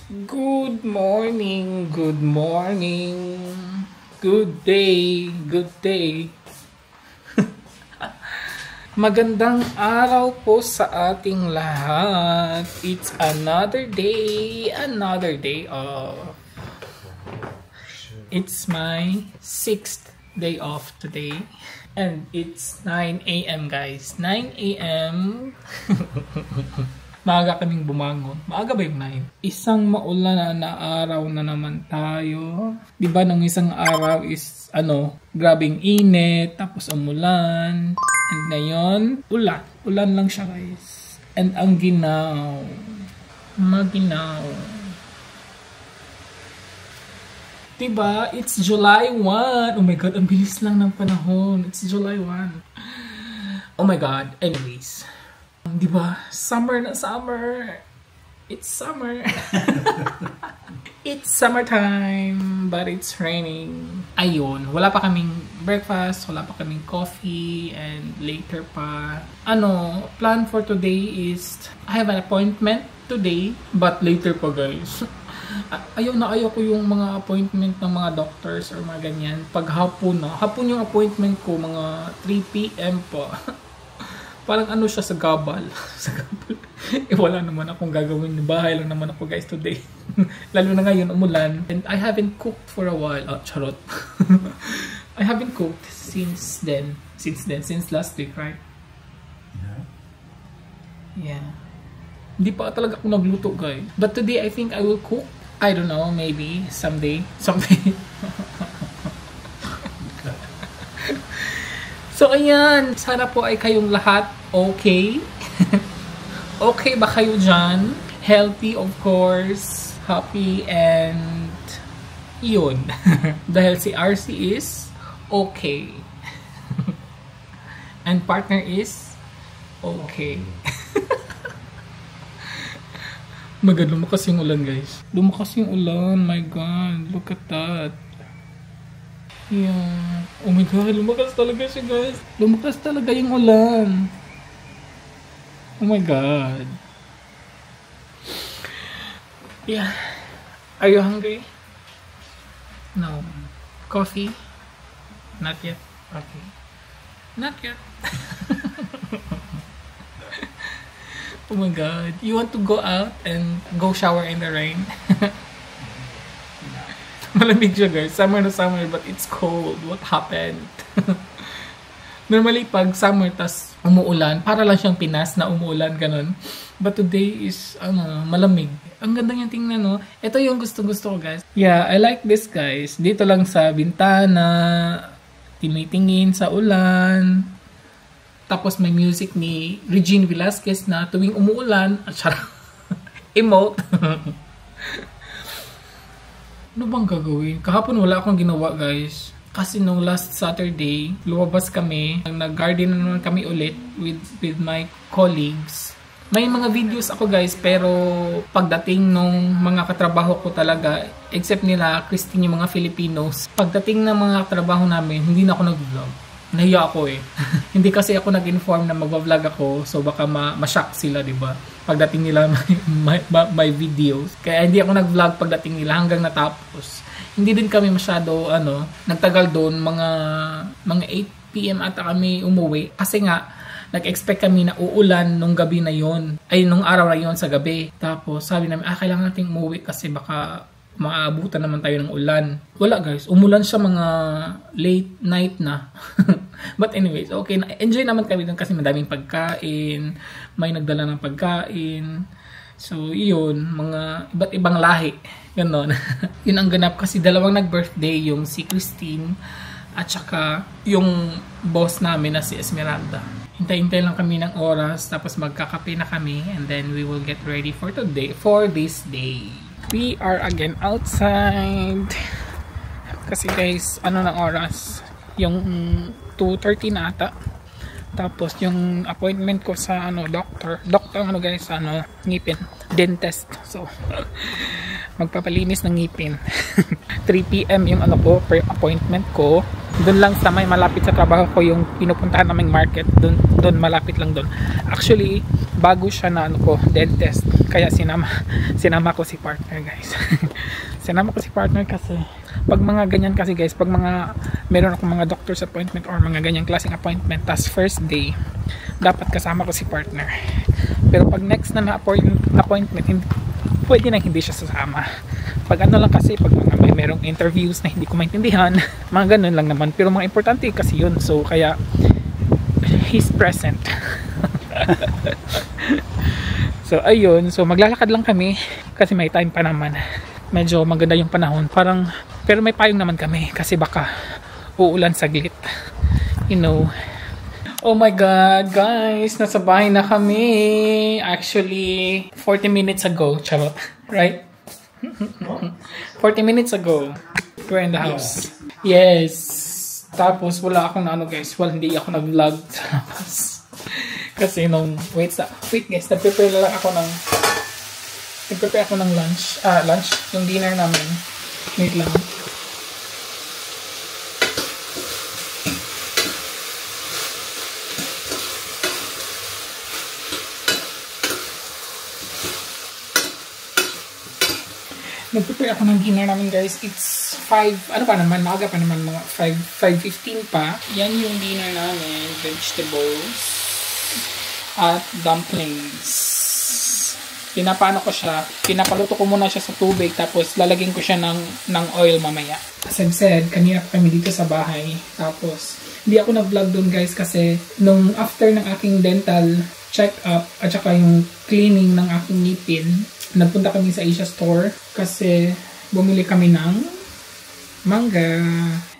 Good morning, good morning, good day, good day. Magandang araw po sa ating lahat. It's another day off. It's my 6th day off today. And it's 9 a.m. guys. 9 a.m. Maaga kaming bumangon. Maaga ba yung 9? Isang maulan na araw na naman tayo. Diba nung isang araw is grabing init, tapos umulan. And ngayon, ulan. Ulan lang siya guys. And ang ginaw. Maginaw. Diba? It's July 1. Oh my God, ang bilis lang ng panahon. It's July 1. Oh my God. Anyways. Diba? Summer na summer. It's summer. It's summertime, but it's raining. Ayun, wala pa kaming breakfast, wala pa kaming coffee, and later pa. Plan for today is, I have an appointment today, but later pa guys. Ayaw ko yung mga appointment ng mga doctors or mga ganyan. Pag hapon na. Hapon yung appointment ko, mga 3 p.m. pa. Parang siya sa gabal. Sa gabal. Wala naman akong gagawin. Bahay lang naman ako guys today. Lalo na ngayon umulan. And I haven't cooked for a while. Charot. I haven't cooked since last week, right? Yeah. Hindi pa talaga ako nagluto guys. But today I think I will cook. I don't know, maybe someday. So ayan, sana po ay kayong lahat okay. Okay ba kayo dyan? Healthy of course. Happy and yun. Dahil si RC is okay. And partner is okay. Magad, lumakas yung ulan guys. Lumakas yung ulan, my God. Look at that. Yeah. Oh my God, lumakas talaga siya guys. Lumakas talaga yung ulan. Oh my God. Yeah. Are you hungry? No. Coffee? Not yet. Okay. Not yet. Oh my God. You want to go out and go shower in the rain? Malamig siya guys. Summer na summer but it's cold. What happened? Normally pag summer tas umuulan, para lang siyang Pinas na umuulan ganun. But today is malamig. Ang ganda niyang tingnan no. Ito yung gusto ko guys. Yeah, I like this guys. Dito lang sa bintana, tinitingin sa ulan. Tapos may music ni Regine Velasquez na tuwing umuulan, emote. Ano bang gagawin? Kahapon wala akong ginawa guys. Kasi nung last Saturday, lumabas kami. Nag-garden naman kami ulit with my colleagues. May mga videos ako guys, pero pagdating nung mga katrabaho ko talaga, except nila Christine yung mga Filipinos, pagdating ng mga katrabaho namin, hindi na ako nag-vlog. Nahiya ako eh. Hindi kasi ako nag-inform na mag-vlog ako, so baka ma-shock sila, diba? Pagdating nila may videos. Kaya hindi ako nag-vlog pagdating nila hanggang natapos. Hindi din kami masyado, nagtagal doon, mga 8 p.m. ata kami umuwi. Kasi nga, nag-expect kami na uulan nung gabi na yon. Ay, nung araw na yon sa gabi. Tapos sabi namin, kailangan nating umuwi kasi baka maabutan naman tayo ng ulan. Wala guys, umulan siya mga late night na. But anyways, okay, enjoy naman kami doon kasi madaming pagkain, may nagdala ng pagkain. So yun, mga iba't ibang lahi. Ganon. Yun ang ganap kasi dalawang nag-birthday, yung si Christine at saka yung boss namin na si Esmeralda. Hintay-hintay lang kami ng oras, tapos magkakape na kami, and then we will get ready for today, for this day. We are again outside. Kasi guys, ng oras? Yung 2:30 na ata. Tapos yung appointment ko sa doctor guys, ngipin, dentist. So magpapalinis ng ngipin. 3 p.m. yung per appointment ko. Doon lang sa may malapit sa trabaho ko yung pinupuntahan naming market. Doon malapit lang doon. Actually, bago siya na ano ko, dentist. Kaya sinama ko si partner, guys. Sinama ko si partner kasi pag mga ganyan kasi guys, pag mga meron akong mga doctor's appointment or mga ganyang klaseng appointment, tas first day, dapat kasama ko si partner. Pero pag next na appointment, pwede na hindi siya sasama. Pag ano lang kasi, pag mga merong interviews na hindi ko maintindihan, mga ganun lang naman. Pero mga importante kasi yun. So, kaya, he's present. So, ayun. So, maglalakad lang kami kasi may time pa naman. Medyo maganda yung panahon. Parang, pero may payong naman kami kasi baka uulan saglit. You know. Oh my God, guys. Nasa bahay na kami. Actually, 40 minutes ago. Charot. Right? 40 minutes ago, we're in the house. Yes. Tapos, wala akong ano guys. Well, hindi ako nag-vlog sa labas. Kasi nung, wait guys, nag-prepare ako ng lunch. Lunch, yung dinner namin. Wait lang. Nag-prepare ako ng dinner namin guys. It's 5, ano pa naman, maaga pa naman, mga 5:15 pa. Yan yung dinner namin, vegetables at dumplings. Pinapaluto ko muna siya sa tubig, tapos lalagyan ko siya ng oil mamaya. As I've said, kanina pa kami dito sa bahay. Tapos, hindi ako nag-vlog dun guys kasi nung after ng aking dental check-up at saka yung cleaning ng aking ngipin, nagpunta kami sa Asia Store kasi bumili kami ng manga.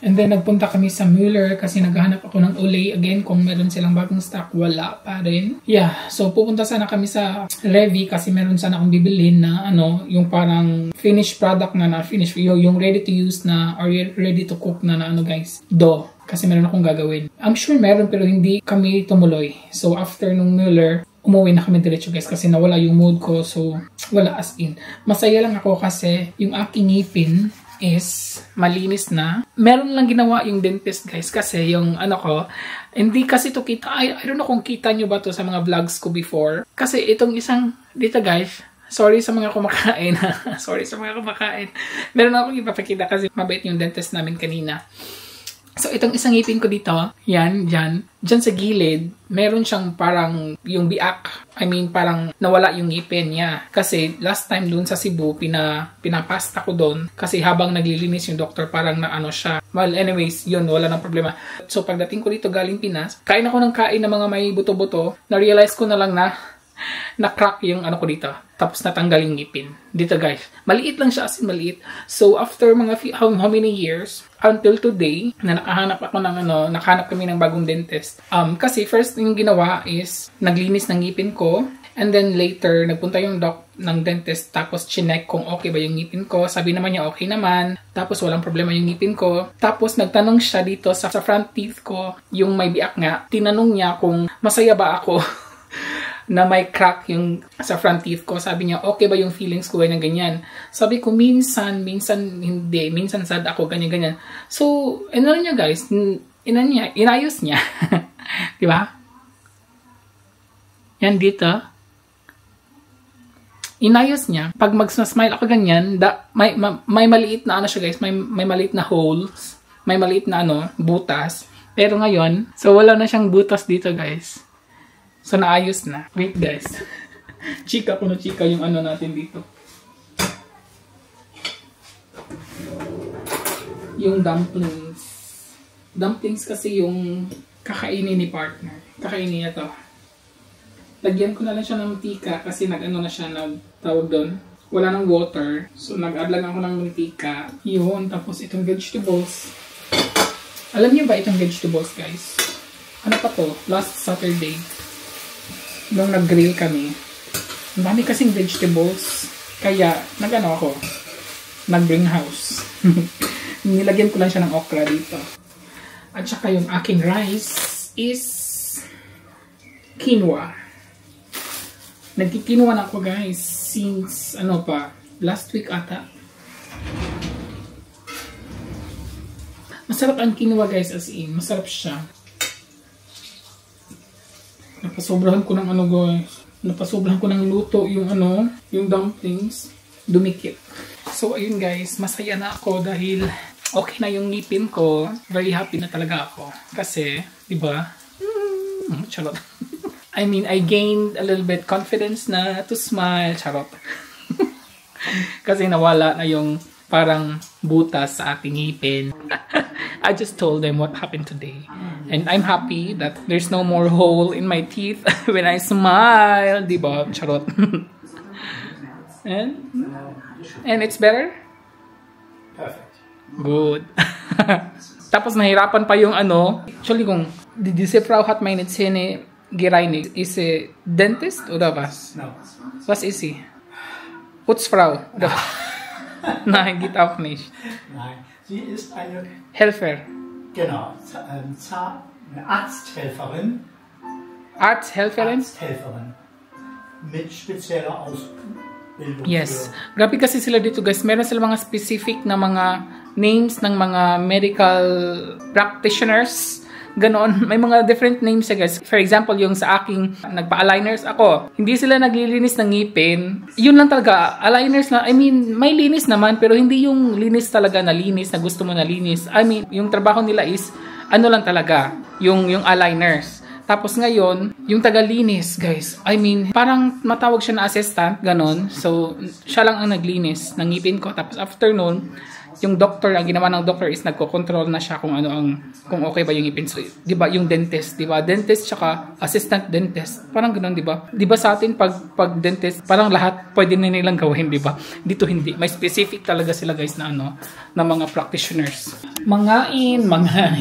And then nagpunta kami sa Mueller kasi naghahanap ako ng Olay again kung meron silang bagong stock. Wala pa rin. Yeah, so pupunta sana kami sa Levi kasi meron sana akong bibilhin na ano, yung parang finished product na finished, yung ready to use na or ready to cook na ano guys, dough. Kasi meron akong gagawin. I'm sure meron pero hindi kami tumuloy. So after nung Mueller, umuwi na kami diretso guys kasi nawala yung mood ko. So wala as in. Masaya lang ako kasi yung aking ngipin is malinis na. Meron lang ginawa yung dentist guys kasi yung ano ko, hindi kasi to kita. I don't know kung kita nyo ba to sa mga vlogs ko before. Kasi itong isang, dito guys, sorry sa mga kumakain. Sorry sa mga kumakain. Meron akong ipapakita kasi mabait yung dentist namin kanina. So, itong isang ngipin ko dito, yan, dyan sa gilid, meron siyang parang yung biak. I mean, parang nawala yung ngipin niya. Kasi last time dun sa Cebu, pinapasta ko dun. Kasi habang naglilinis yung doktor, parang na ano siya. Well, anyways, yun, wala nang problema. So, pagdating ko dito galing Pinas, kain ako ng kain ng mga may buto-buto. Na-realize ko na lang na crack yung ano ko dito. Tapos natanggal yung ngipin. Dito guys. Maliit lang siya, as in maliit. So after mga how many years, until today, na nakahanap kami ng bagong dentist. Kasi first yung ginawa is, naglinis ng ngipin ko. And then later, nagpunta yung doc ng dentist. Tapos chinek kung okay ba yung ngipin ko. Sabi naman niya okay naman. Tapos walang problema yung ngipin ko. Tapos nagtanong siya dito sa front teeth ko, yung may biak nga. Tinanong niya kung masaya ba ako na may crack yung sa front teeth ko. Sabi niya, okay ba yung feelings ko, ganyan. Sabi ko, minsan hindi. Minsan sad ako, ganyan. So, ano niya guys, inayos niya. Diba? Yan dito. Inayos niya. Pag mag-smile ako ganyan, may maliit na ano siya guys, may maliit na holes, may maliit na butas. Pero ngayon, so wala na siyang butas dito guys. So, naayos na. Wait, guys. Chika yung ano natin dito. Yung dumplings. Dumplings kasi yung kakainin ni partner. Kakainin niya to. Lagyan ko na lang siya ng mantika kasi nag-ano na siya, nagtawag doon. Wala ng water. So, nag-add lang ako ng mantika. Yun. Tapos, itong vegetables. Alam niyo ba itong vegetables, guys? Ano pa to? Last Saturday. Nung nag-grill kami, ang dami kasing vegetables, kaya nag-ano ako, nag-bring house. Nilagyan ko lang siya ng okra dito. At saka yung aking rice is quinoa. Nagkikinuha na ako guys since last week ata. Masarap ang quinoa guys, as in. Masarap siya. Napasobrahan ko ng ano guys. Napasobrahan ko ng luto yung ano, yung dumplings. Dumikit. So ayun guys, masaya na ako dahil okay na yung ngipin ko. Very happy na talaga ako. Kasi, di ba? Charot. I mean, I gained a little bit confidence na to smile. Charot. Kasi nawala na yung parang butas sa ating ngipin. I just told them what happened today. And I'm happy that there's no more hole in my teeth when I smile. Diba? Charot. And it's better? Perfect. Good. Tapos nahirapan pa yung ano. Actually, kung diese Frau hat meine Zähne gereinigt, ist sie Dentist oder was? No. Was ist sie? Putzfrau? Oder? Nein, geht auch nicht. Nein, sie ist eine, Helfer. genau, eine Arzthelferin. Arzthelferin? Arzthelferin. Mit spezieller Ausbildung. Yes. Grabe kasi sila dito guys. Meron sila mga specific na mga names ng mga medical practitioners. Ganon. May mga different names siya guys. For example, yung sa aking nagpa-aligners ako. Hindi sila naglilinis ng ngipin. Yun lang talaga. Aligners na. I mean, may linis naman. Pero hindi yung linis talaga na linis na gusto mo na linis. I mean, yung trabaho nila is ano lang talaga. Yung aligners. Tapos ngayon, yung taga-linis, guys. I mean, parang matawag siya na assistant, ganon. So, siya lang ang naglinis ng ngipin ko. Tapos after nun, yung doctor, ang ginawa ng doctor is nagko-control na siya kung ano kung okay ba yung ngipin. So, 'di ba, yung dentist, 'di ba? Dentist tsaka assistant dentist. Parang ganoon, 'di ba? 'Di ba sa atin pag dentist, parang lahat pwede na nilang gawin, 'di ba? Dito hindi. May specific talaga sila, guys, na ano, na mga practitioners. Mangain. Mangaon.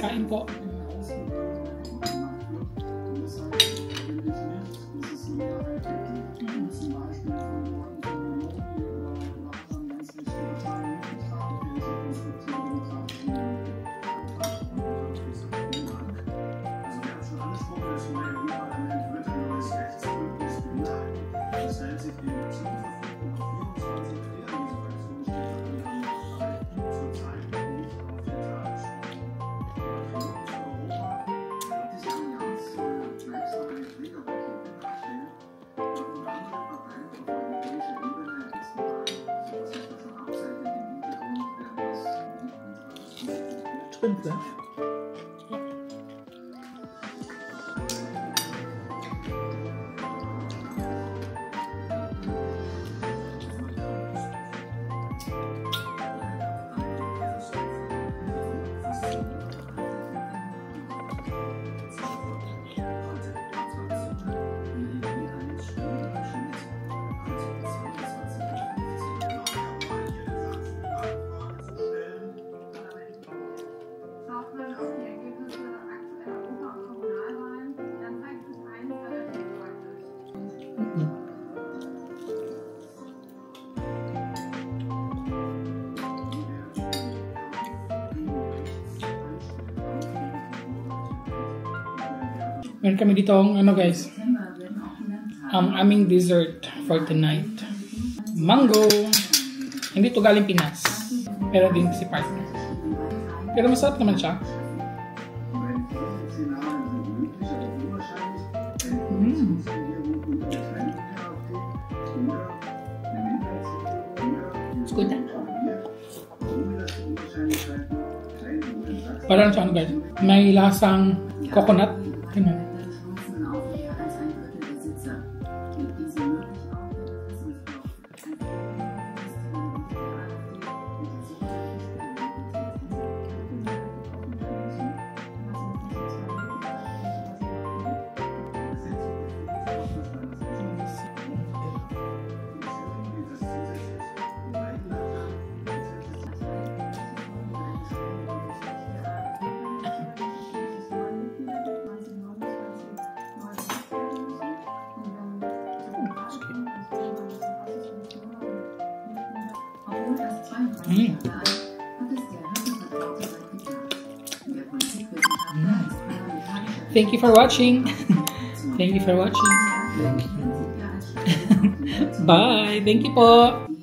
Kain po. Stimmt, ne? Meron kami dito ano guys, aming dessert for tonight. Mango. Hindi to galing Pinas. Pero din si partner. Pero masarap naman siya. It's good. Parang siya ano guys, may lasang coconut. Tingnan. Thank you for watching. Thank you for watching. Bye. Thank you po.